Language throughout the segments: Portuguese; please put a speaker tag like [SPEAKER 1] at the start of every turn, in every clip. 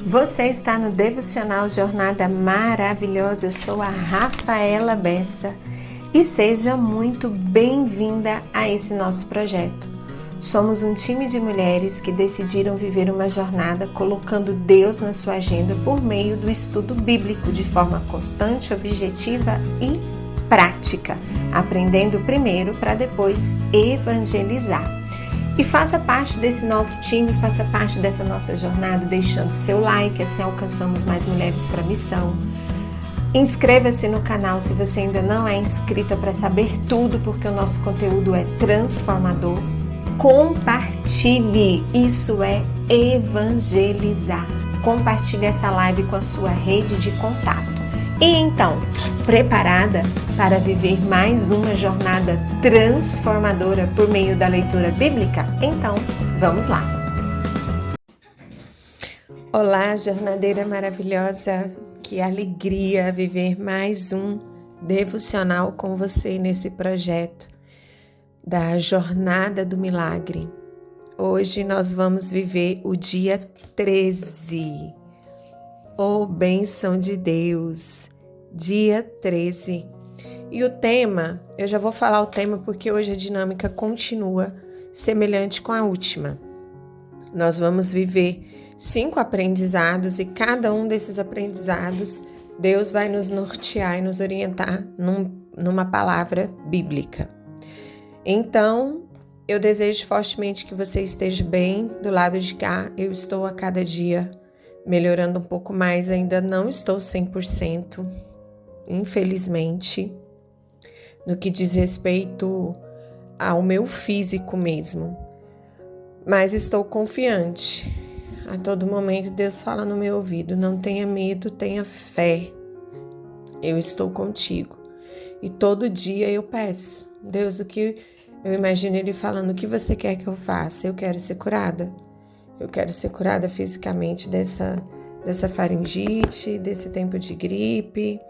[SPEAKER 1] Você está no Devocional Jornada Maravilhosa. Eu sou a Rafaela Bessa e seja muito bem-vinda a esse nosso projeto. Somos um time de mulheres que decidiram viver uma jornada colocando Deus na sua agenda por meio do estudo bíblico de forma constante, objetiva e prática, aprendendo primeiro para depois evangelizar. E faça parte desse nosso time, faça parte dessa nossa jornada, deixando seu like, assim alcançamos mais mulheres para a missão. Inscreva-se no canal se você ainda não é inscrita para saber tudo, porque o nosso conteúdo é transformador. Compartilhe, isso é evangelizar. Compartilhe essa live com a sua rede de contato. E então, preparada para viver mais uma jornada transformadora por meio da leitura bíblica? Então, vamos lá! Olá, jornadeira maravilhosa! Que alegria viver mais um devocional com você nesse projeto da Jornada do Milagre. Hoje nós vamos viver o dia 13. Oh, bênção de Deus! Dia 13. E o tema, eu já vou falar o tema porque hoje a dinâmica continua semelhante com a última. Nós vamos viver 5 aprendizados e cada um desses aprendizados, Deus vai nos nortear e nos orientar numa palavra bíblica. Então, eu desejo fortemente que você esteja bem do lado de cá. Eu estou a cada dia melhorando um pouco mais, ainda não estou 100%, infelizmente, no que diz respeito ao meu físico mesmo. Mas estou confiante. A todo momento Deus fala no meu ouvido: não tenha medo, tenha fé. Eu estou contigo. E todo dia eu peço: Deus, o que eu imagino Ele falando, o que você quer que eu faça? Eu quero ser curada. Eu quero ser curada fisicamente dessa faringite, desse tempo de gripe,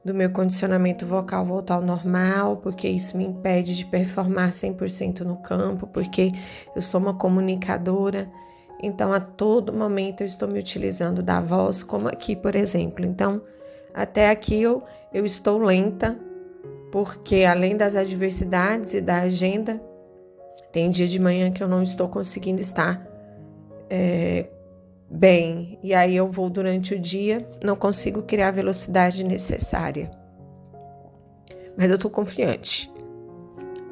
[SPEAKER 1] do meu condicionamento vocal voltar ao normal, porque isso me impede de performar 100% no campo, porque eu sou uma comunicadora. Então, a todo momento eu estou me utilizando da voz, como aqui, por exemplo. Então, até aqui eu estou lenta, porque além das adversidades e da agenda, tem dia de manhã que eu não estou conseguindo estar bem, e aí eu vou durante o dia, não consigo criar a velocidade necessária, mas eu tô confiante,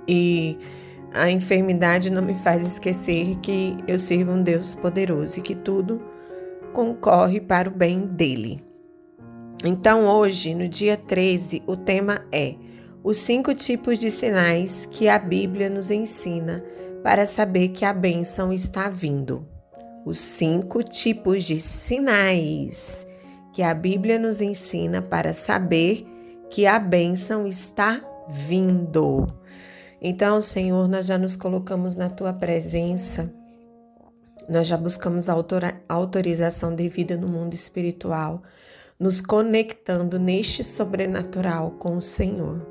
[SPEAKER 1] e a enfermidade não me faz esquecer que eu sirvo um Deus poderoso e que tudo concorre para o bem dele. Então hoje, no dia 13, o tema é os 5 tipos de sinais que a Bíblia nos ensina para saber que a bênção está vindo. Os 5 tipos de sinais que a Bíblia nos ensina para saber que a bênção está vindo. Então, Senhor, nós já nos colocamos na Tua presença, nós já buscamos a autorização devida no mundo espiritual, nos conectando neste sobrenatural com o Senhor.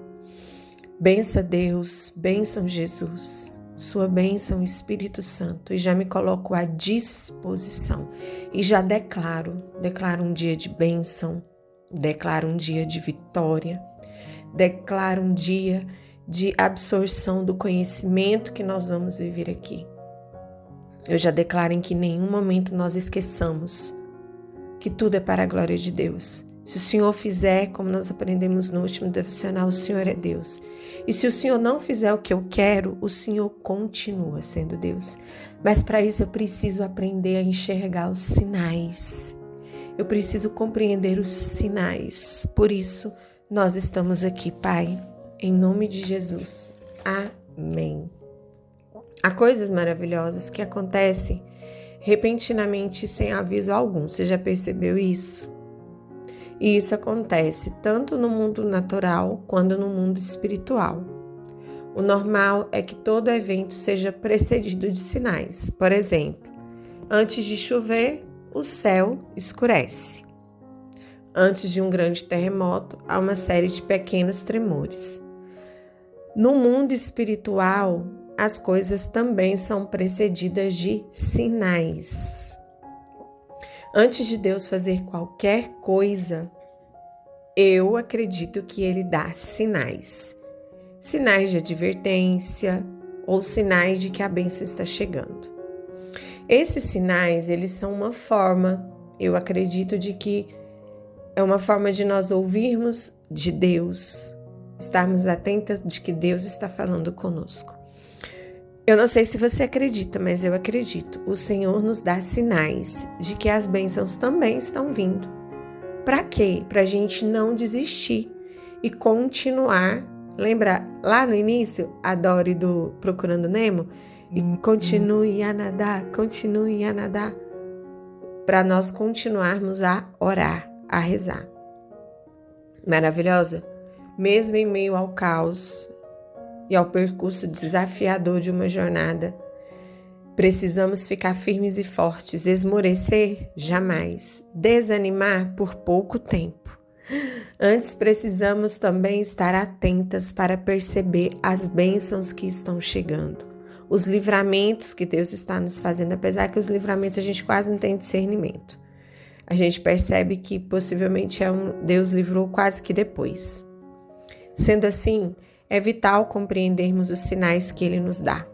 [SPEAKER 1] Bença Deus, bênção Jesus. Sua bênção, Espírito Santo, e já me coloco à disposição e já declaro um dia de bênção, declaro um dia de vitória, declaro um dia de absorção do conhecimento que nós vamos viver aqui. Eu já declaro em que em nenhum momento nós esqueçamos que tudo é para a glória de Deus. Se o Senhor fizer, como nós aprendemos no último devocional, o Senhor é Deus. E se o Senhor não fizer o que eu quero, o Senhor continua sendo Deus. Mas para isso eu preciso aprender a enxergar os sinais. Eu preciso compreender os sinais. Por isso, nós estamos aqui, Pai, em nome de Jesus. Amém. Há coisas maravilhosas que acontecem repentinamente sem aviso algum. Você já percebeu isso? E isso acontece tanto no mundo natural quanto no mundo espiritual. O normal é que todo evento seja precedido de sinais. Por exemplo, antes de chover, o céu escurece. Antes de um grande terremoto, há uma série de pequenos tremores. No mundo espiritual, as coisas também são precedidas de sinais. Antes de Deus fazer qualquer coisa, eu acredito que Ele dá sinais. Sinais de advertência ou sinais de que a bênção está chegando. Esses sinais, eles são uma forma, eu acredito, de que é uma forma de nós ouvirmos de Deus, estarmos atentas de que Deus está falando conosco. Eu não sei se você acredita, mas eu acredito. O Senhor nos dá sinais de que as bênçãos também estão vindo. Para quê? Para a gente não desistir e continuar. Lembra lá no início, a Dory do Procurando Nemo? E continue a nadar, continue a nadar. Para nós continuarmos a orar, a rezar. Maravilhosa? Mesmo em meio ao caos e ao percurso desafiador de uma jornada, precisamos ficar firmes e fortes, esmorecer jamais, desanimar por pouco tempo. Antes precisamos também estar atentas para perceber as bênçãos que estão chegando, os livramentos que Deus está nos fazendo, apesar que os livramentos a gente quase não tem discernimento. A gente percebe que possivelmente Deus livrou quase que depois. Sendo assim, é vital compreendermos os sinais que Ele nos dá.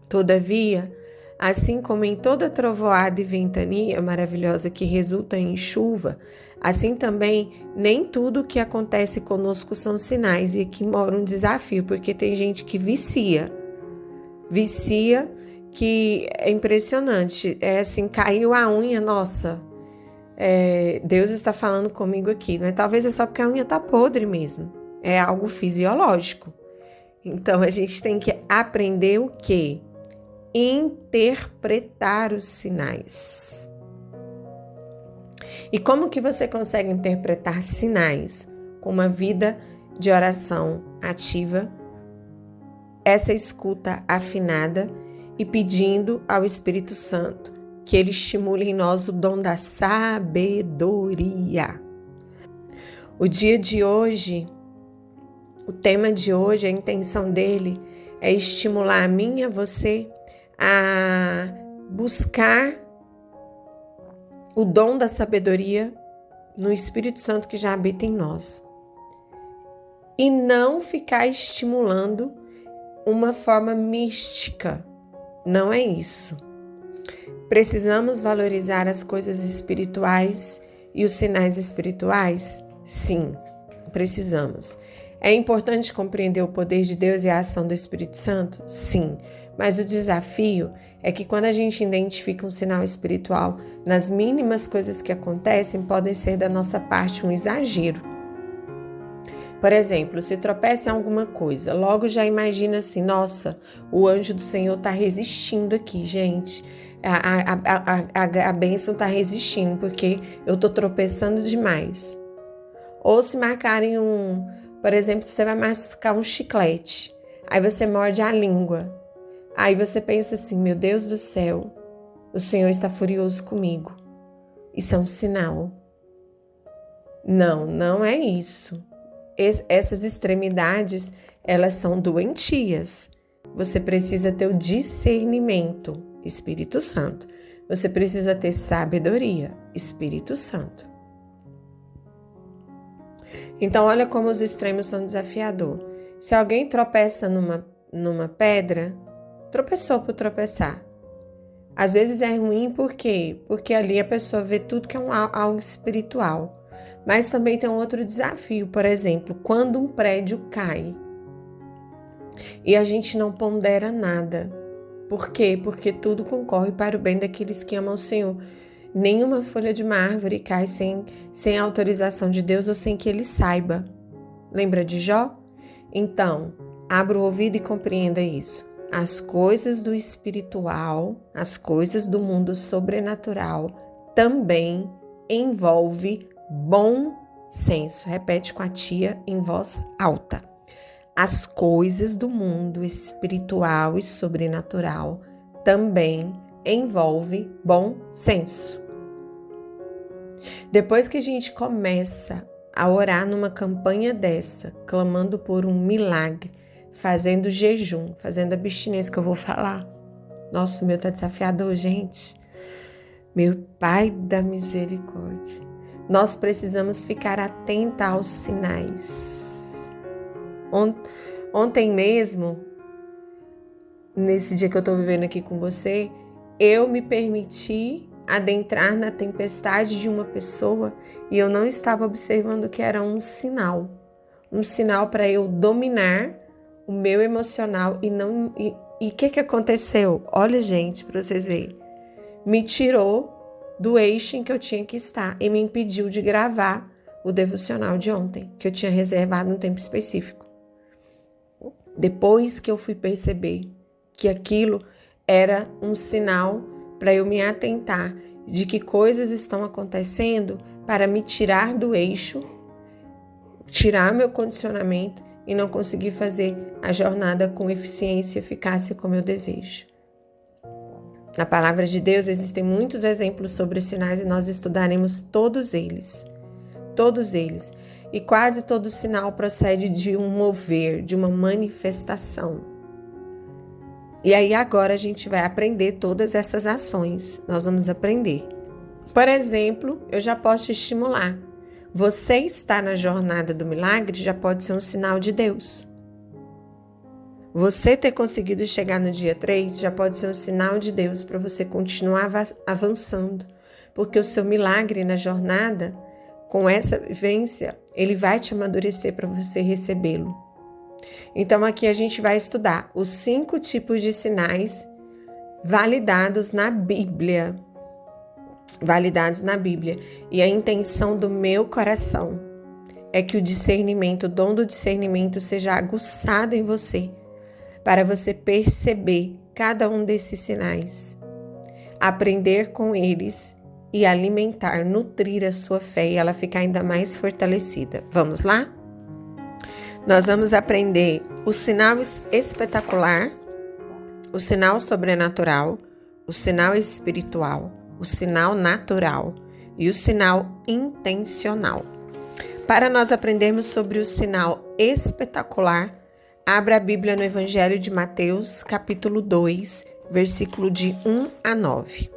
[SPEAKER 1] Todavia, assim como em toda trovoada e ventania maravilhosa que resulta em chuva, assim também nem tudo o que acontece conosco são sinais, e aqui mora um desafio, porque tem gente que vicia, que é impressionante, é assim, caiu a unha, nossa, Deus está falando comigo aqui, mas talvez é só porque a unha está podre mesmo, é algo fisiológico. Então a gente tem que aprender o quê? Interpretar os sinais. E como que você consegue interpretar sinais? Com uma vida de oração ativa, essa escuta afinada e pedindo ao Espírito Santo que Ele estimule em nós o dom da sabedoria. O dia de hoje, o tema de hoje, a intenção dele é estimular a mim e a você a buscar o dom da sabedoria no Espírito Santo que já habita em nós. E não ficar estimulando uma forma mística. Não é isso. Precisamos valorizar as coisas espirituais e os sinais espirituais? Sim, precisamos. É importante compreender o poder de Deus e a ação do Espírito Santo? Sim, mas o desafio é que quando a gente identifica um sinal espiritual, nas mínimas coisas que acontecem, podem ser da nossa parte um exagero. Por exemplo, se tropeça em alguma coisa, logo já imagina assim, nossa, o anjo do Senhor está resistindo aqui, gente. A bênção está resistindo, porque eu estou tropeçando demais. Ou se marcarem por exemplo, você vai mastigar um chiclete, aí você morde a língua. Aí você pensa assim, meu Deus do céu, o Senhor está furioso comigo. Isso é um sinal. Não, não é isso. Essas extremidades, elas são doentias. Você precisa ter o discernimento, Espírito Santo. Você precisa ter sabedoria, Espírito Santo. Então, olha como os extremos são desafiadores. Se alguém tropeça numa pedra, tropeçou por tropeçar. Às vezes é ruim, por quê? Porque ali a pessoa vê tudo que é algo espiritual. Mas também tem um outro desafio, por exemplo, quando um prédio cai e a gente não pondera nada. Por quê? Porque tudo concorre para o bem daqueles que amam o Senhor. Nenhuma folha de uma árvore cai sem autorização de Deus ou sem que Ele saiba. Lembra de Jó? Então, abra o ouvido e compreenda isso. As coisas do espiritual, as coisas do mundo sobrenatural também envolve bom senso. Repete com a tia em voz alta. As coisas do mundo espiritual e sobrenatural também envolve bom senso. Depois que a gente começa a orar numa campanha dessa, clamando por um milagre, fazendo jejum, fazendo abstinência, que eu vou falar. Nossa, o meu tá desafiador, gente. Meu Pai da misericórdia, nós precisamos ficar atenta aos sinais. Ontem mesmo, nesse dia que eu estou vivendo aqui com você, eu me permiti adentrar na tempestade de uma pessoa e eu não estava observando que era um sinal para eu dominar o meu emocional e o que aconteceu? Olha, gente, para vocês verem, me tirou do eixo em que eu tinha que estar e me impediu de gravar o devocional de ontem, que eu tinha reservado um tempo específico. Depois que eu fui perceber que aquilo era um sinal para eu me atentar de que coisas estão acontecendo para me tirar do eixo, tirar meu condicionamento e não conseguir fazer a jornada com eficiência e eficácia como eu desejo. Na palavra de Deus existem muitos exemplos sobre sinais e nós estudaremos todos eles. Todos eles. E quase todo sinal procede de um mover, de uma manifestação. E aí agora a gente vai aprender todas essas ações. Nós vamos aprender. Por exemplo, eu já posso te estimular. Você está na jornada do milagre já pode ser um sinal de Deus. Você ter conseguido chegar no dia 3 já pode ser um sinal de Deus para você continuar avançando. Porque o seu milagre na jornada, com essa vivência, ele vai te amadurecer para você recebê-lo. Então aqui a gente vai estudar os 5 tipos de sinais validados na Bíblia. E a intenção do meu coração é que o discernimento, o dom do discernimento seja aguçado em você, para você perceber cada um desses sinais, aprender com eles e alimentar, nutrir a sua fé e ela ficar ainda mais fortalecida. Vamos lá? Nós vamos aprender o sinal espetacular, o sinal sobrenatural, o sinal espiritual, o sinal natural e o sinal intencional. Para nós aprendermos sobre o sinal espetacular, abra a Bíblia no Evangelho de Mateus, capítulo 2, versículo de 1 a 9.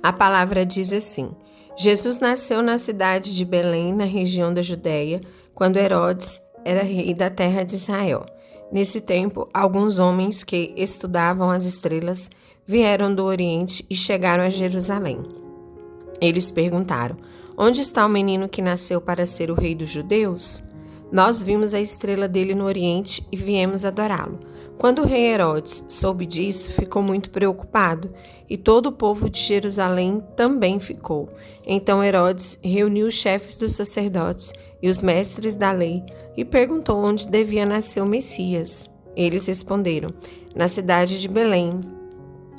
[SPEAKER 1] A palavra diz assim: Jesus nasceu na cidade de Belém, na região da Judéia, quando Herodes era rei da terra de Israel. Nesse tempo, alguns homens que estudavam as estrelas vieram do Oriente e chegaram a Jerusalém. Eles perguntaram: onde está o menino que nasceu para ser o rei dos judeus? Nós vimos a estrela dele no Oriente e viemos adorá-lo. Quando o rei Herodes soube disso, ficou muito preocupado, e todo o povo de Jerusalém também ficou. Então Herodes reuniu os chefes dos sacerdotes e os mestres da lei e perguntou onde devia nascer o Messias. Eles responderam: na cidade de Belém,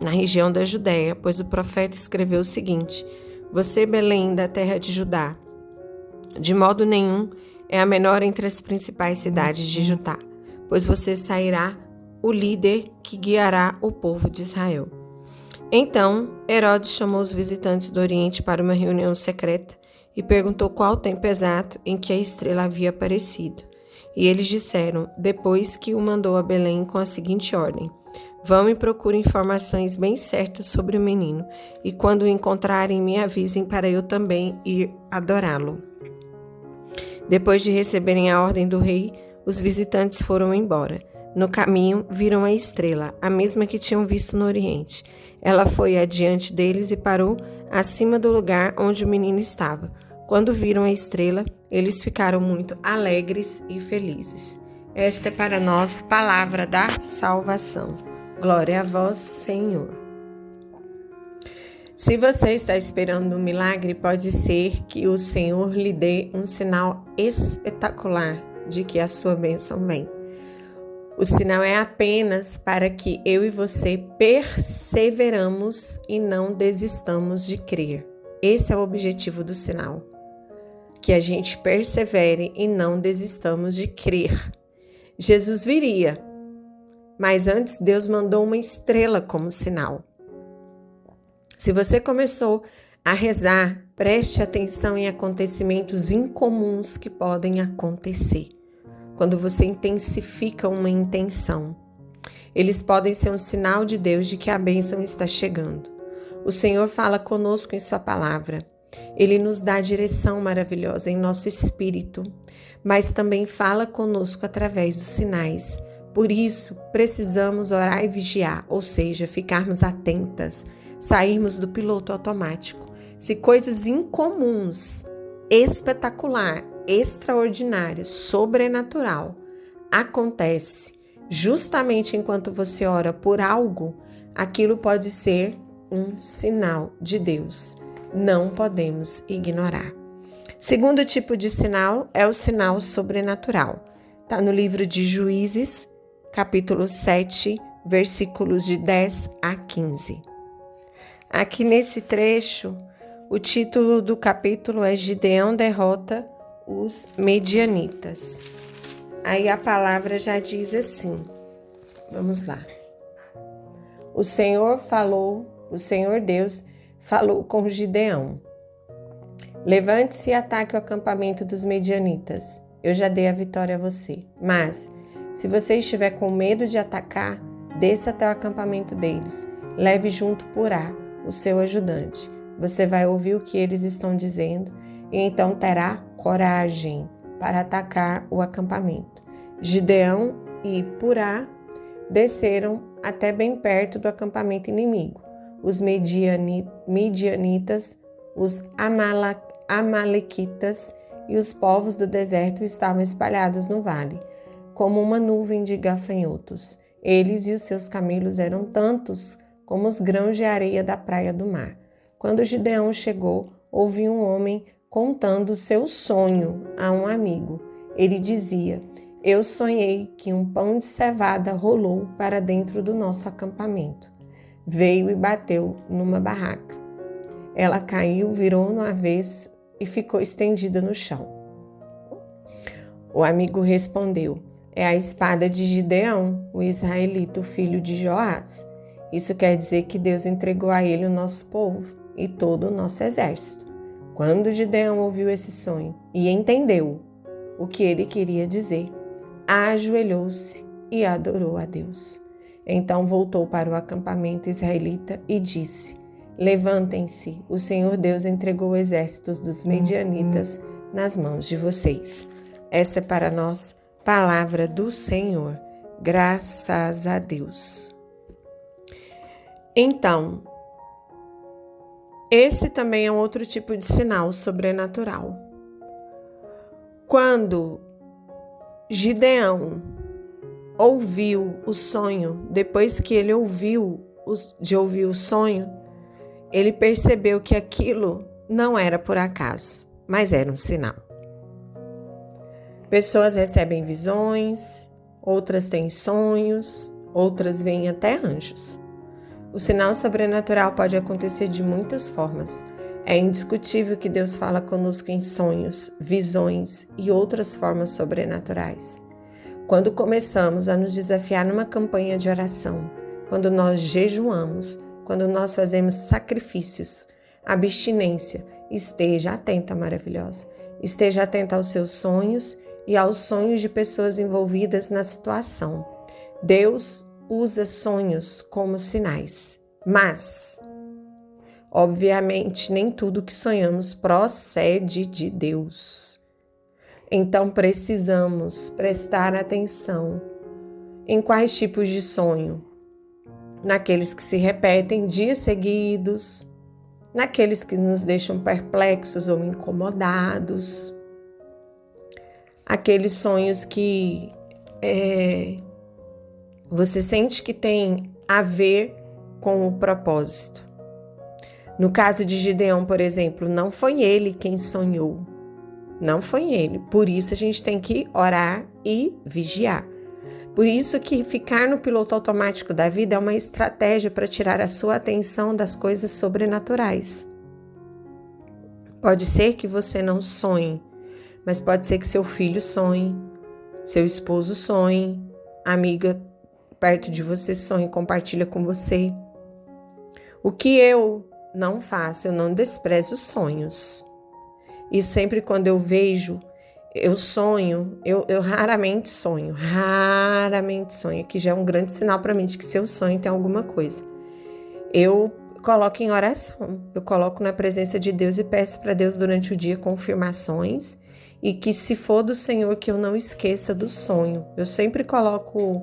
[SPEAKER 1] na região da Judéia, pois o profeta escreveu o seguinte: você, Belém, da terra de Judá, de modo nenhum é a menor entre as principais cidades de Judá, pois você sairá o líder que guiará o povo de Israel. Então, Herodes chamou os visitantes do Oriente para uma reunião secreta e perguntou qual o tempo exato em que a estrela havia aparecido. E eles disseram, depois que o mandou a Belém com a seguinte ordem: vão e procurem informações bem certas sobre o menino, e quando o encontrarem, me avisem para eu também ir adorá-lo. Depois de receberem a ordem do rei, os visitantes foram embora. No caminho, viram a estrela, a mesma que tinham visto no Oriente. Ela foi adiante deles e parou acima do lugar onde o menino estava. Quando viram a estrela, eles ficaram muito alegres e felizes. Esta é para nós palavra da salvação. Glória a vós, Senhor. Se você está esperando um milagre, pode ser que o Senhor lhe dê um sinal espetacular de que a sua bênção vem. O sinal é apenas para que eu e você perseveramos e não desistamos de crer. Esse é o objetivo do sinal. Que a gente persevere e não desistamos de crer. Jesus viria, mas antes Deus mandou uma estrela como sinal. Se você começou a rezar, preste atenção em acontecimentos incomuns que podem acontecer. Quando você intensifica uma intenção, eles podem ser um sinal de Deus de que a bênção está chegando. O Senhor fala conosco em sua palavra. Ele nos dá direção maravilhosa em nosso espírito, mas também fala conosco através dos sinais. Por isso, precisamos orar e vigiar, ou seja, ficarmos atentas, sairmos do piloto automático. Se coisas incomuns, espetacular, extraordinária, sobrenatural acontece justamente enquanto você ora por algo, aquilo pode ser um sinal de Deus. Não podemos ignorar. Segundo tipo de sinal é o sinal sobrenatural. Está no livro de Juízes, capítulo 7, versículos de 10 a 15. Aqui nesse trecho, o título do capítulo é Gideão derrota os medianitas. Aí a palavra já diz assim, vamos lá. O Senhor Deus falou com Gideão. Levante-se e ataque o acampamento dos medianitas. Eu já dei a vitória a você. Mas, se você estiver com medo de atacar, desça até o acampamento deles. Leve junto Purá, o seu ajudante. Você vai ouvir o que eles estão dizendo e então terá coragem para atacar o acampamento. Gideão e Purá desceram até bem perto do acampamento inimigo. Os midianitas, os amalequitas e os povos do deserto estavam espalhados no vale, como uma nuvem de gafanhotos. Eles e os seus camelos eram tantos como os grãos de areia da praia do mar. Quando Gideão chegou, ouviu um homem contando o seu sonho a um amigo. Ele dizia: eu sonhei que um pão de cevada rolou para dentro do nosso acampamento. Veio e bateu numa barraca. Ela caiu, virou no avesso e ficou estendida no chão. O amigo respondeu: é a espada de Gideão, o israelita, o filho de Joás. Isso quer dizer que Deus entregou a ele o nosso povo e todo o nosso exército. Quando Gideão ouviu esse sonho e entendeu o que ele queria dizer, ajoelhou-se e adorou a Deus. Então voltou para o acampamento israelita e disse: levantem-se, o Senhor Deus entregou os exércitos dos medianitas nas mãos de vocês. Esta é para nós palavra do Senhor. Graças a Deus. Então, esse também é um outro tipo de sinal sobrenatural. Quando Gideão ouviu o sonho, depois que ele ouviu o sonho, ele percebeu que aquilo não era por acaso, mas era um sinal. Pessoas recebem visões, outras têm sonhos, outras veem até anjos. O sinal sobrenatural pode acontecer de muitas formas. É indiscutível que Deus fala conosco em sonhos, visões e outras formas sobrenaturais. Quando começamos a nos desafiar numa campanha de oração, quando nós jejuamos, quando nós fazemos sacrifícios, abstinência, esteja atenta, maravilhosa. Esteja atenta aos seus sonhos e aos sonhos de pessoas envolvidas na situação. Deus usa sonhos como sinais, mas, obviamente, nem tudo que sonhamos procede de Deus. Então, precisamos prestar atenção em quais tipos de sonho. Naqueles que se repetem dias seguidos, naqueles que nos deixam perplexos ou incomodados, aqueles sonhos que você sente que tem a ver com o propósito. No caso de Gideão, por exemplo, não foi ele quem sonhou. Não foi ele. Por isso a gente tem que orar e vigiar. Por isso que ficar no piloto automático da vida é uma estratégia para tirar a sua atenção das coisas sobrenaturais. Pode ser que você não sonhe, mas pode ser que seu filho sonhe, seu esposo sonhe, a amiga perto de você sonhe, compartilha com você. O que eu não faço, eu não desprezo os sonhos. E sempre quando eu vejo, eu sonho, eu raramente sonho, que já é um grande sinal para mim de que seu sonho tem alguma coisa. Eu coloco em oração. Eu coloco na presença de Deus e peço para Deus durante o dia confirmações e que, se for do Senhor, que eu não esqueça do sonho. Eu sempre coloco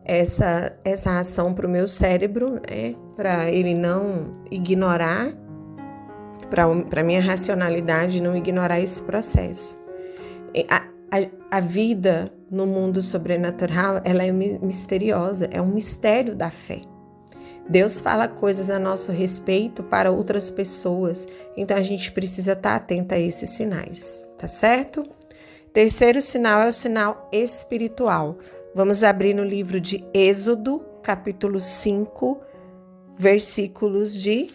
[SPEAKER 1] essa ação para o meu cérebro, né, para ele não ignorar, para a minha racionalidade não ignorar esse processo. A vida no mundo sobrenatural, ela é misteriosa, é um mistério da fé. Deus fala coisas a nosso respeito para outras pessoas, então a gente precisa estar atento a esses sinais, tá certo? Terceiro sinal é o sinal espiritual. Vamos abrir no livro de Êxodo, capítulo 5, versículos de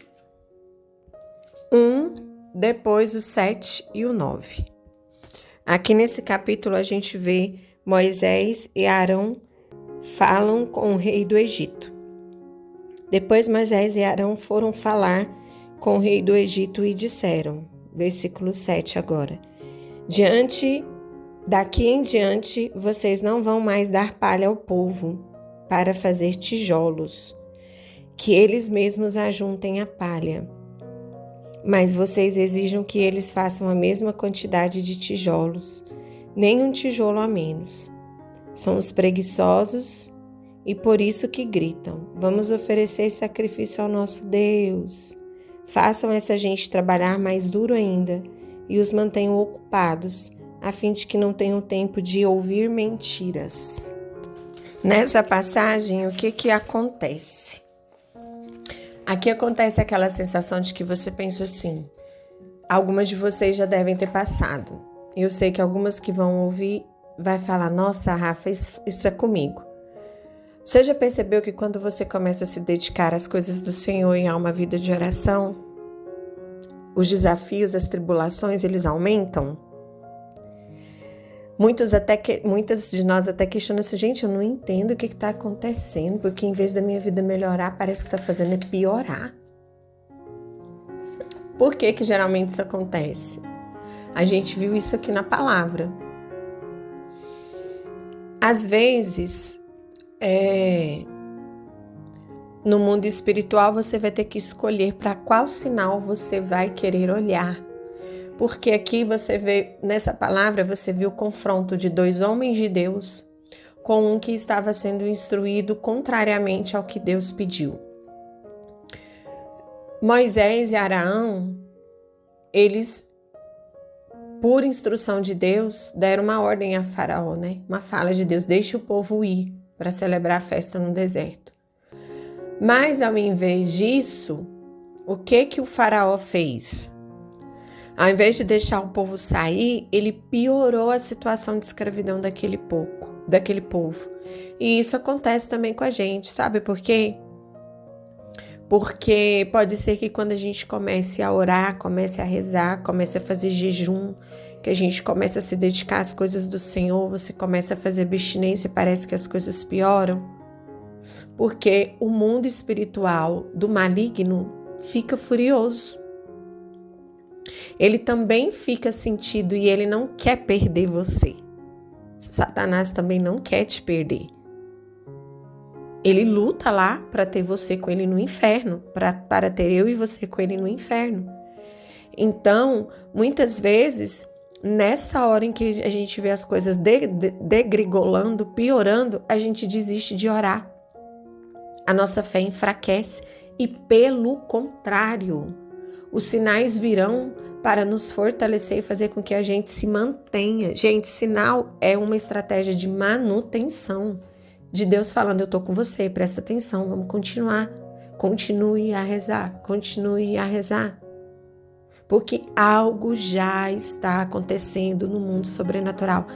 [SPEAKER 1] 1, depois o 7 e o 9. Aqui nesse capítulo a gente vê Moisés e Arão falam com o rei do Egito. Depois Moisés e Arão foram falar com o rei do Egito e disseram, versículo 7 agora, daqui em diante vocês não vão mais dar palha ao povo para fazer tijolos, que eles mesmos ajuntem a palha, mas vocês exijam que eles façam a mesma quantidade de tijolos, nem um tijolo a menos. São os preguiçosos e por isso que gritam, vamos oferecer sacrifício ao nosso Deus. Façam essa gente trabalhar mais duro ainda e os mantenham ocupados, a fim de que não tenham tempo de ouvir mentiras. Nessa passagem, o que acontece? Aqui acontece aquela sensação de que você pensa assim, algumas de vocês já devem ter passado. Eu sei que algumas que vão ouvir vai falar, nossa, Rafa, isso é comigo. Você já percebeu que quando você começa a se dedicar às coisas do Senhor e a uma vida de oração, os desafios, as tribulações, eles aumentam? Muitas de nós até questionam assim, gente, eu não entendo o que está acontecendo, porque em vez da minha vida melhorar, parece que está fazendo é piorar. Por que geralmente isso acontece? A gente viu isso aqui na palavra. Às vezes, no mundo espiritual, você vai ter que escolher para qual sinal você vai querer olhar. Porque aqui você vê, nessa palavra, você viu o confronto de 2 homens de Deus com um que estava sendo instruído contrariamente ao que Deus pediu. Moisés e Arão, eles, por instrução de Deus, deram uma ordem a Faraó, né? Uma fala de Deus, deixe o povo ir para celebrar a festa no deserto. Mas, ao invés disso, o que o Faraó fez? Ao invés de deixar o povo sair, ele piorou a situação de escravidão daquele povo. E isso acontece também com a gente, sabe por quê? Porque pode ser que quando a gente comece a orar, comece a rezar, comece a fazer jejum, que a gente comece a se dedicar às coisas do Senhor, você começa a fazer abstinência e parece que as coisas pioram. Porque o mundo espiritual do maligno fica furioso. Ele também fica sentido e ele não quer perder você. Satanás também não quer te perder. Ele luta lá para ter você com ele no inferno, para ter eu e você com ele no inferno. Então, muitas vezes, nessa hora em que a gente vê as coisas degringolando, piorando, a gente desiste de orar. A nossa fé enfraquece e, pelo contrário, os sinais virão para nos fortalecer e fazer com que a gente se mantenha. Gente, sinal é uma estratégia de manutenção de Deus falando, eu estou com você, presta atenção, vamos continuar. Continue a rezar, continue a rezar. Porque algo já está acontecendo no mundo sobrenatural.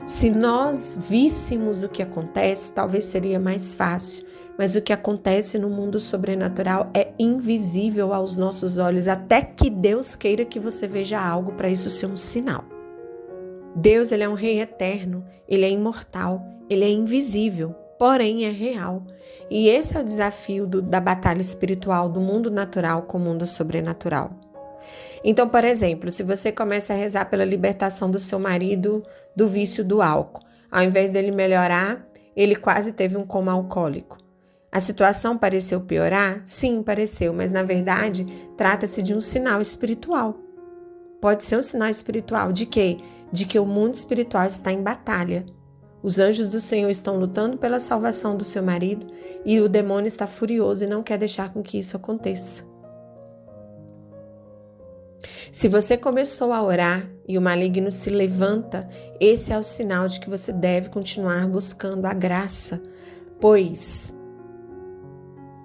[SPEAKER 1] Se nós víssemos o que acontece, talvez seria mais fácil. Mas o que acontece no mundo sobrenatural é invisível aos nossos olhos, até que Deus queira que você veja algo para isso ser um sinal. Deus, ele é um rei eterno, ele é imortal, ele é invisível, porém é real. E esse é o desafio da batalha espiritual do mundo natural com o mundo sobrenatural. Então, por exemplo, se você começa a rezar pela libertação do seu marido do vício do álcool, ao invés dele melhorar, ele quase teve um coma alcoólico. A situação pareceu piorar? Sim, pareceu, mas na verdade trata-se de um sinal espiritual. Pode ser um sinal espiritual de quê? De que o mundo espiritual está em batalha. Os anjos do Senhor estão lutando pela salvação do seu marido e o demônio está furioso e não quer deixar com que isso aconteça. Se você começou a orar e o maligno se levanta, esse é o sinal de que você deve continuar buscando a graça, pois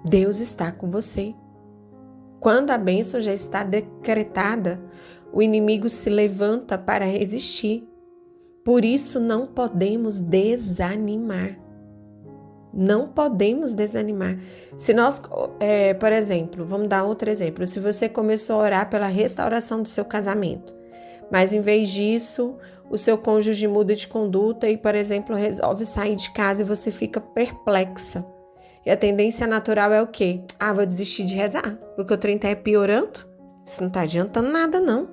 [SPEAKER 1] Deus está com você. Quando a bênção já está decretada, o inimigo se levanta para resistir. Por isso não podemos desanimar. Não podemos desanimar. Se nós, por exemplo, vamos dar outro exemplo. Se você começou a orar pela restauração do seu casamento, mas em vez disso, o seu cônjuge muda de conduta e, por exemplo, resolve sair de casa e você fica perplexa. E a tendência natural é o quê? Vou desistir de rezar, porque o trem está piorando. Isso não está adiantando nada, não.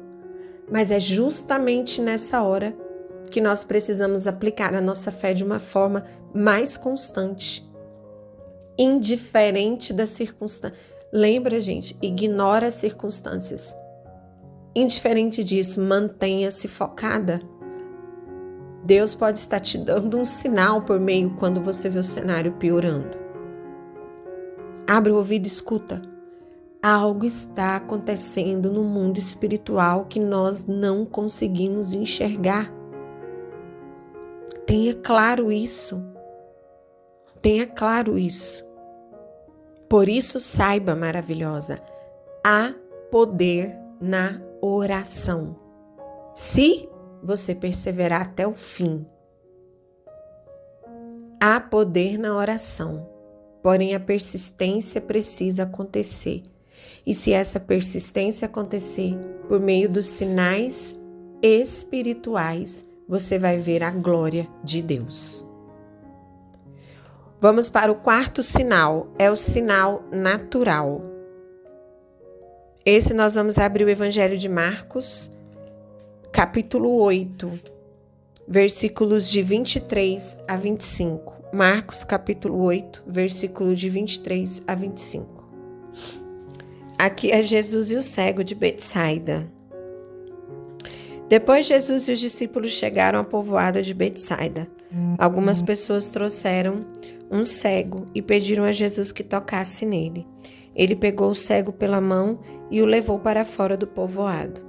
[SPEAKER 1] Mas é justamente nessa hora que nós precisamos aplicar a nossa fé de uma forma mais constante, indiferente das circunstâncias. Lembra, gente, ignora as circunstâncias. Indiferente disso, mantenha-se focada. Deus pode estar te dando um sinal por meio quando você vê o cenário piorando. Abre o ouvido e escuta. Algo está acontecendo no mundo espiritual que nós não conseguimos enxergar. Tenha claro isso. Tenha claro isso. Por isso, saiba, maravilhosa, há poder na oração. Se você perseverar até o fim, há poder na oração. Porém, a persistência precisa acontecer. E se essa persistência acontecer por meio dos sinais espirituais, você vai ver a glória de Deus. Vamos para o quarto sinal, é o sinal natural. Esse nós vamos abrir o Evangelho de Marcos, capítulo 8, versículos de 23 a 25. Marcos, capítulo 8, versículo de 23 a 25. Aqui é Jesus e o cego de Betsaida. Depois Jesus e os discípulos chegaram ao povoado de Betsaida. Algumas pessoas trouxeram um cego e pediram a Jesus que tocasse nele. Ele pegou o cego pela mão e o levou para fora do povoado.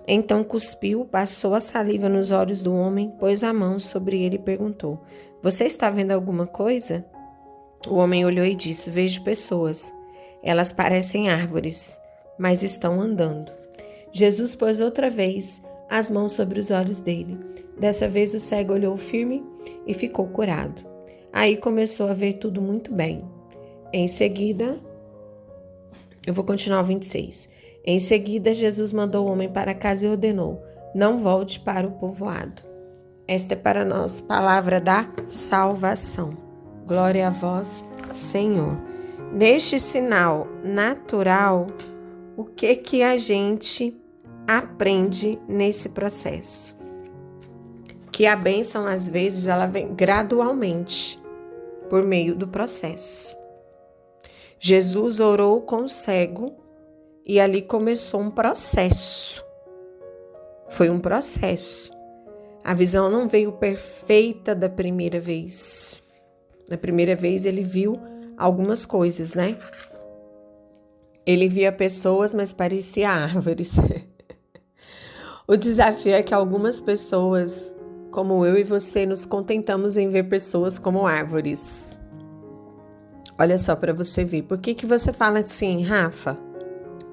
[SPEAKER 1] Então cuspiu, passou a saliva nos olhos do homem, pôs a mão sobre ele e perguntou: "Você está vendo alguma coisa?" O homem olhou e disse: "Vejo pessoas. Elas parecem árvores, mas estão andando." Jesus pôs outra vez as mãos sobre os olhos dele. Dessa vez o cego olhou firme e ficou curado. Aí começou a ver tudo muito bem. Em seguida, eu vou continuar o 26. Em seguida, Jesus mandou o homem para casa e ordenou: "Não volte para o povoado." Esta é para nós palavra da salvação. Glória a vós, Senhor. Neste sinal natural, o que a gente aprende nesse processo? Que a bênção, às vezes, ela vem gradualmente por meio do processo. Jesus orou com o cego e ali começou um processo. Foi um processo. A visão não veio perfeita da primeira vez. Na primeira vez ele viu algumas coisas, né? Ele via pessoas, mas parecia árvores. O desafio é que algumas pessoas, como eu e você, nos contentamos em ver pessoas como árvores. Olha só para você ver. Por que você fala assim, Rafa?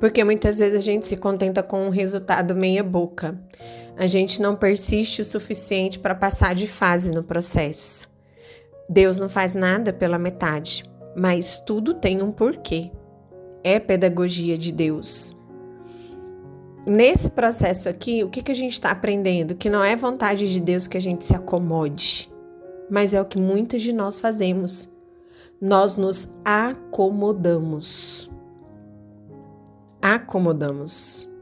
[SPEAKER 1] Porque muitas vezes a gente se contenta com um resultado meia boca. A gente não persiste o suficiente para passar de fase no processo. Deus não faz nada pela metade, mas tudo tem um porquê. É pedagogia de Deus. Nesse processo aqui, o que a gente está aprendendo? Que não é vontade de Deus que a gente se acomode, mas é o que muitos de nós fazemos. Nós nos acomodamos. Acomodamos.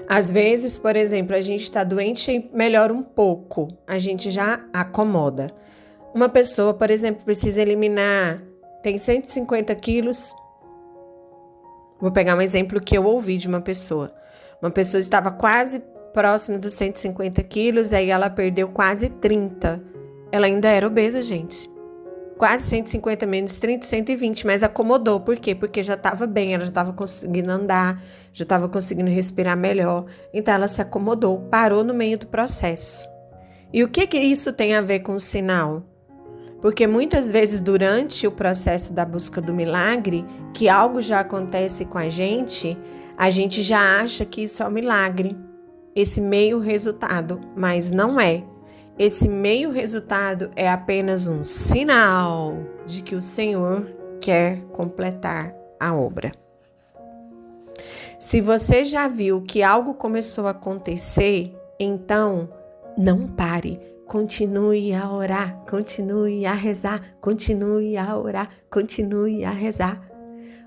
[SPEAKER 1] Às vezes, por exemplo, a gente está doente e melhora um pouco, a gente já acomoda. Uma pessoa, por exemplo, precisa eliminar tem 150 quilos. Vou pegar um exemplo que eu ouvi de uma pessoa. Uma pessoa estava quase próximo dos 150 quilos, aí ela perdeu quase 30. Ela ainda era obesa, gente. Quase 150 menos 30, 120, mas acomodou. Por quê? Porque já estava bem, ela já estava conseguindo andar, já estava conseguindo respirar melhor. Então ela se acomodou, parou no meio do processo. E o que isso tem a ver com o sinal? Porque muitas vezes durante o processo da busca do milagre, que algo já acontece com a gente já acha que isso é um milagre, esse meio resultado, mas não é. Esse meio resultado é apenas um sinal de que o Senhor quer completar a obra. Se você já viu que algo começou a acontecer, então não pare. Continue a orar, continue a rezar, continue a orar, continue a rezar.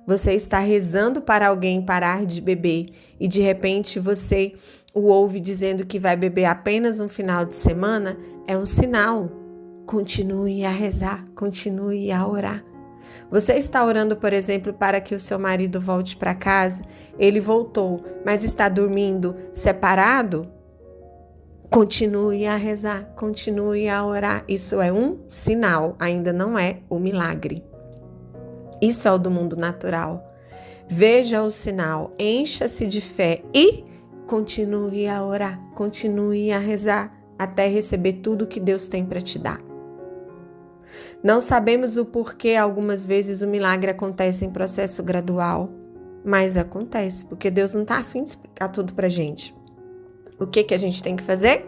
[SPEAKER 1] Você está rezando para alguém parar de beber e de repente você o ouve dizendo que vai beber apenas um final de semana, é um sinal. Continue a rezar, continue a orar. Você está orando, por exemplo, para que o seu marido volte para casa, ele voltou, mas está dormindo separado? Continue a rezar, continue a orar. Isso é um sinal, ainda não é o milagre. Isso é o do mundo natural. Veja o sinal, encha-se de fé e continue a orar, continue a rezar até receber tudo que Deus tem para te dar. Não sabemos o porquê algumas vezes o milagre acontece em processo gradual, mas acontece, porque Deus não está afim de explicar tudo pra gente. O que a gente tem que fazer?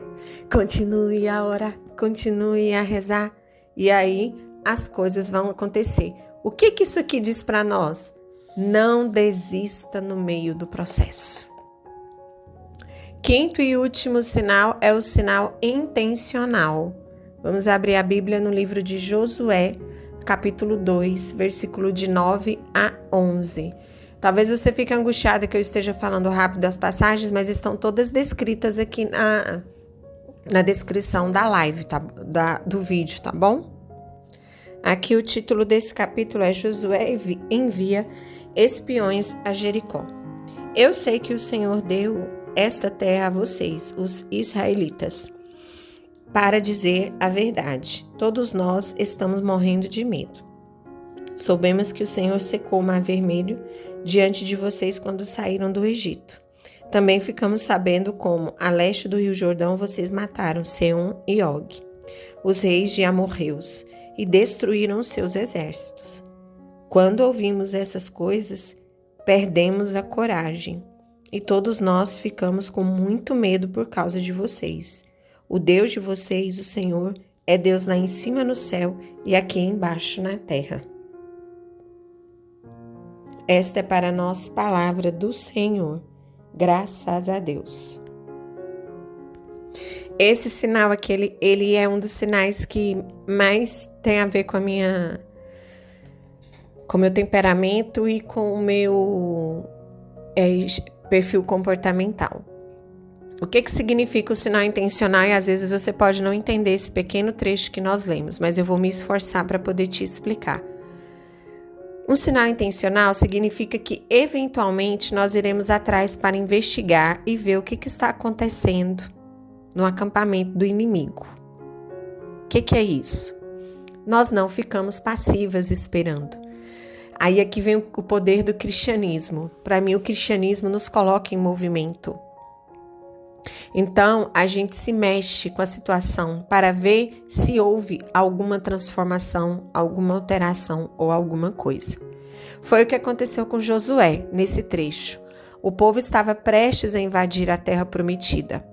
[SPEAKER 1] Continue a orar, continue a rezar e aí as coisas vão acontecer. O que isso aqui diz para nós? Não desista no meio do processo. Quinto e último sinal é o sinal intencional. Vamos abrir a Bíblia no livro de Josué, capítulo 2, versículo de 9 a 11. Talvez você fique angustiada que eu esteja falando rápido as passagens, mas estão todas descritas aqui na descrição da live, do vídeo, tá bom? Aqui o título desse capítulo é Josué envia espiões a Jericó. Eu sei que o Senhor deu esta terra a vocês, os israelitas. Para dizer a verdade, todos nós estamos morrendo de medo. Soubemos que o Senhor secou o Mar Vermelho diante de vocês quando saíram do Egito. Também ficamos sabendo como, a leste do Rio Jordão, vocês mataram Seom e Og, os reis de amorreus, e destruíram seus exércitos. Quando ouvimos essas coisas, perdemos a coragem, e todos nós ficamos com muito medo por causa de vocês. O Deus de vocês, o Senhor, é Deus lá em cima no céu e aqui embaixo na terra. Esta é para nós palavra do Senhor, graças a Deus. Esse sinal aqui, ele é um dos sinais que mais tem a ver com com o meu temperamento e com o meu perfil comportamental. O que significa o sinal intencional? E às vezes você pode não entender esse pequeno trecho que nós lemos, mas eu vou me esforçar para poder te explicar. Um sinal intencional significa que, eventualmente, nós iremos atrás para investigar e ver o que está acontecendo no acampamento do inimigo. O que é isso? Nós não ficamos passivas esperando. Aí aqui vem o poder do cristianismo. Para mim, o cristianismo nos coloca em movimento. Então, a gente se mexe com a situação para ver se houve alguma transformação, alguma alteração ou alguma coisa. Foi o que aconteceu com Josué nesse trecho. O povo estava prestes a invadir a terra prometida.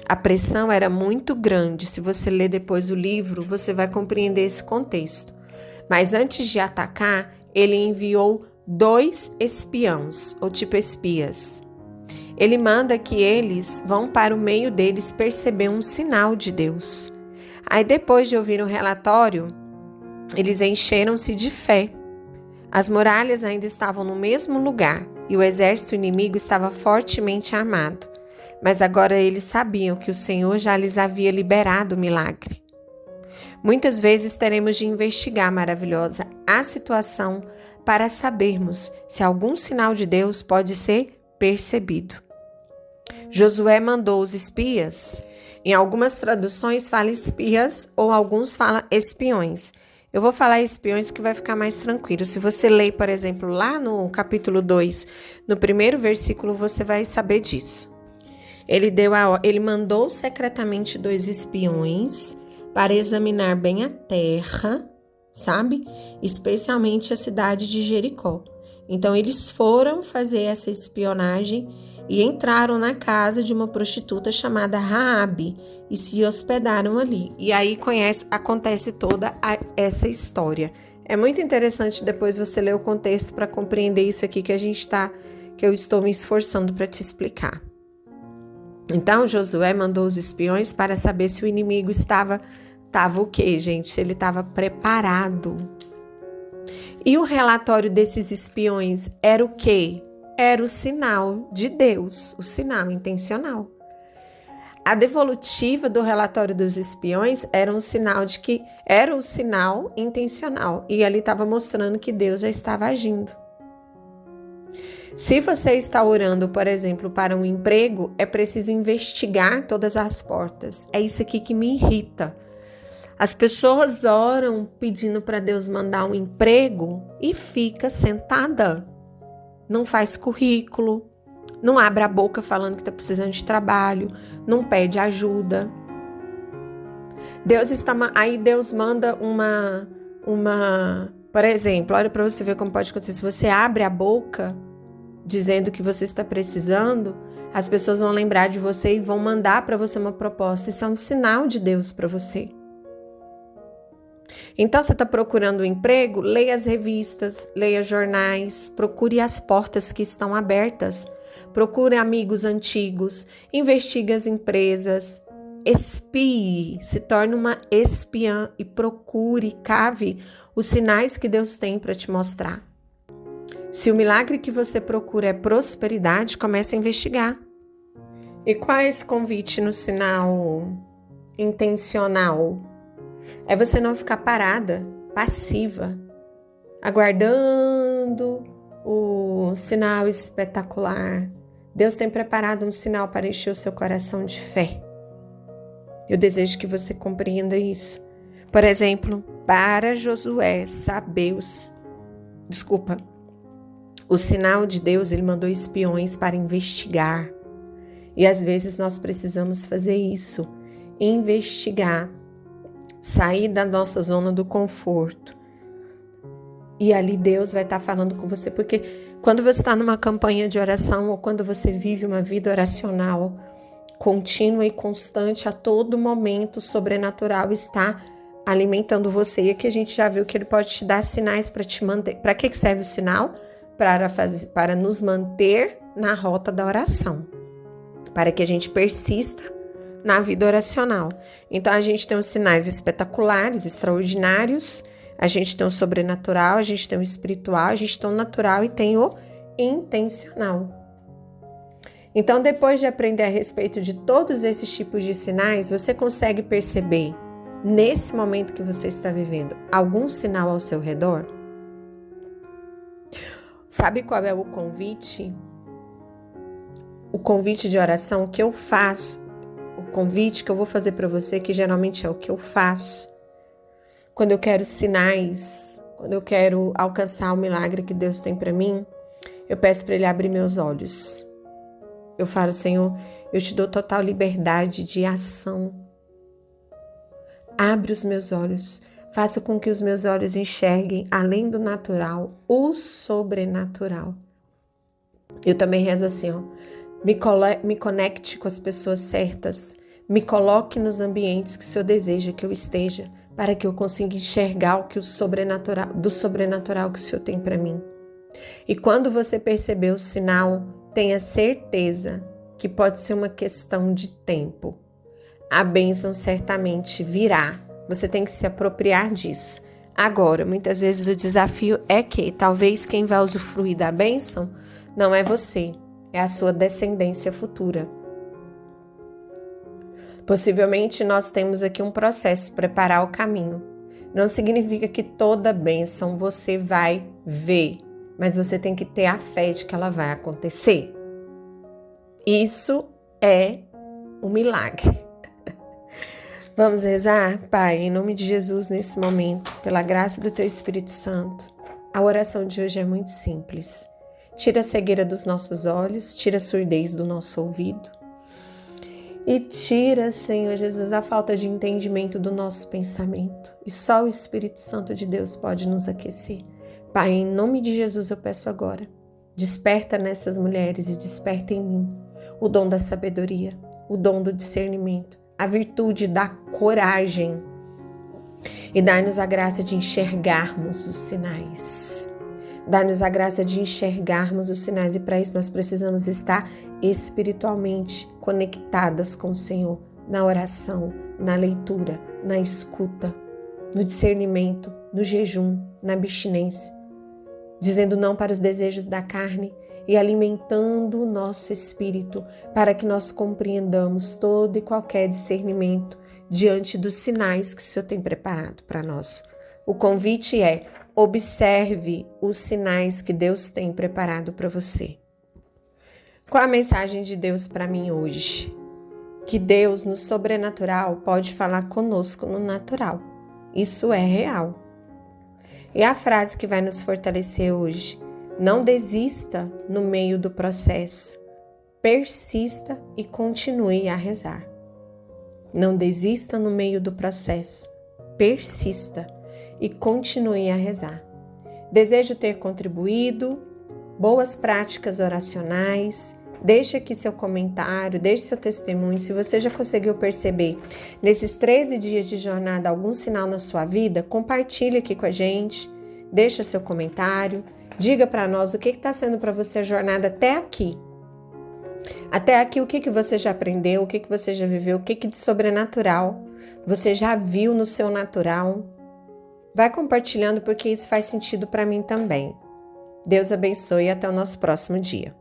[SPEAKER 1] A pressão era muito grande. Se você ler depois o livro, você vai compreender esse contexto. Mas antes de atacar, ele enviou 2 espiãos, ou tipo espias. Ele manda que eles vão para o meio deles perceber um sinal de Deus. Aí depois de ouvir o relatório, eles encheram-se de fé. As muralhas ainda estavam no mesmo lugar e o exército inimigo estava fortemente armado. Mas agora eles sabiam que o Senhor já lhes havia liberado o milagre. Muitas vezes teremos de investigar, maravilhosa, a situação para sabermos se algum sinal de Deus pode ser percebido. Josué mandou os espias. Em algumas traduções fala espias ou alguns falam espiões. Eu vou falar espiões que vai ficar mais tranquilo. Se você ler, por exemplo, lá no capítulo 2, no primeiro versículo, você vai saber disso. Ele mandou secretamente 2 espiões para examinar bem a terra, sabe? Especialmente a cidade de Jericó. Então, eles foram fazer essa espionagem e entraram na casa de uma prostituta chamada Raabe e se hospedaram ali. E aí acontece toda essa história. É muito interessante depois você ler o contexto para compreender isso aqui que eu estou me esforçando para te explicar. Então, Josué mandou os espiões para saber se o inimigo estava o quê, gente? Se ele estava preparado. E o relatório desses espiões era o quê? Era o sinal de Deus, o sinal intencional. A devolutiva do relatório dos espiões era um sinal de que era o sinal intencional. E ali estava mostrando que Deus já estava agindo. Se você está orando, por exemplo, para um emprego, é preciso investigar todas as portas. É isso aqui que me irrita. As pessoas oram pedindo para Deus mandar um emprego e fica sentada. Não faz currículo, não abre a boca falando que está precisando de trabalho, não pede ajuda. Aí Deus manda por exemplo, olha para você ver como pode acontecer. Se você abre a boca dizendo que você está precisando, as pessoas vão lembrar de você e vão mandar para você uma proposta. Isso é um sinal de Deus para você. Então, você está procurando um emprego? Leia as revistas, leia jornais, procure as portas que estão abertas, procure amigos antigos, investigue as empresas, espie, se torne uma espiã e procure, cave os sinais que Deus tem para te mostrar. Se o milagre que você procura é prosperidade, comece a investigar. E qual é esse convite no sinal intencional? É você não ficar parada, passiva, aguardando o sinal espetacular. Deus tem preparado um sinal para encher o seu coração de fé. Eu desejo que você compreenda isso. Por exemplo, para Josué saber o sinal de Deus, ele mandou espiões para investigar. E às vezes nós precisamos fazer isso, investigar, sair da nossa zona do conforto. E ali Deus vai estar falando com você, porque quando você está numa campanha de oração ou quando você vive uma vida oracional contínua e constante, a todo momento o sobrenatural está alimentando você. E aqui a gente já viu que ele pode te dar sinais para te manter. Para que serve o sinal? Para nos manter na rota da oração, para que a gente persista na vida oracional. Então, a gente tem os sinais espetaculares, extraordinários, a gente tem o sobrenatural, a gente tem o espiritual, a gente tem o natural e tem o intencional. Então, depois de aprender a respeito de todos esses tipos de sinais, você consegue perceber, nesse momento que você está vivendo, algum sinal ao seu redor? Sabe qual é o convite? O convite de oração que eu faço, o convite que eu vou fazer para você, que geralmente é o que eu faço quando eu quero sinais, quando eu quero alcançar o milagre que Deus tem para mim, eu peço para Ele abrir meus olhos. Eu falo, Senhor, eu te dou total liberdade de ação. Abre os meus olhos, faça com que os meus olhos enxerguem, além do natural, o sobrenatural. Eu também rezo assim, ó, me conecte com as pessoas certas, me coloque nos ambientes que o Senhor deseja que eu esteja, para que eu consiga enxergar do sobrenatural que o Senhor tem para mim. E quando você perceber o sinal, tenha certeza que pode ser uma questão de tempo. A bênção certamente virá. Você tem que se apropriar disso. Agora, muitas vezes o desafio é que talvez quem vai usufruir da bênção não é você, é a sua descendência futura. Possivelmente nós temos aqui um processo, preparar o caminho. Não significa que toda bênção você vai ver, mas você tem que ter a fé de que ela vai acontecer. Isso é um milagre. Vamos rezar? Pai, em nome de Jesus, nesse momento, pela graça do Teu Espírito Santo, a oração de hoje é muito simples. Tira a cegueira dos nossos olhos, tira a surdez do nosso ouvido e tira, Senhor Jesus, a falta de entendimento do nosso pensamento. E só o Espírito Santo de Deus pode nos aquecer. Pai, em nome de Jesus eu peço agora, desperta nessas mulheres e desperta em mim o dom da sabedoria, o dom do discernimento, a virtude da coragem e dá-nos a graça de enxergarmos os sinais. Dá-nos a graça de enxergarmos os sinais e para isso nós precisamos estar espiritualmente conectadas com o Senhor, na oração, na leitura, na escuta, no discernimento, no jejum, na abstinência, dizendo não para os desejos da carne e alimentando o nosso espírito para que nós compreendamos todo e qualquer discernimento diante dos sinais que o Senhor tem preparado para nós. O convite é: observe os sinais que Deus tem preparado para você. Qual a mensagem de Deus para mim hoje? Que Deus, no sobrenatural, pode falar conosco no natural. Isso é real. E a frase que vai nos fortalecer hoje: não desista no meio do processo. Persista e continue a rezar. Não desista no meio do processo. Persista e continue a rezar. Desejo ter contribuído. Boas práticas oracionais. Deixe aqui seu comentário, deixe seu testemunho. Se você já conseguiu perceber nesses 13 dias de jornada algum sinal na sua vida, compartilhe aqui com a gente. Deixa seu comentário. Diga para nós o que está sendo para você a jornada até aqui. Até aqui, o que você já aprendeu, o que você já viveu, o que de sobrenatural você já viu no seu natural. Vai compartilhando porque isso faz sentido para mim também. Deus abençoe e até o nosso próximo dia.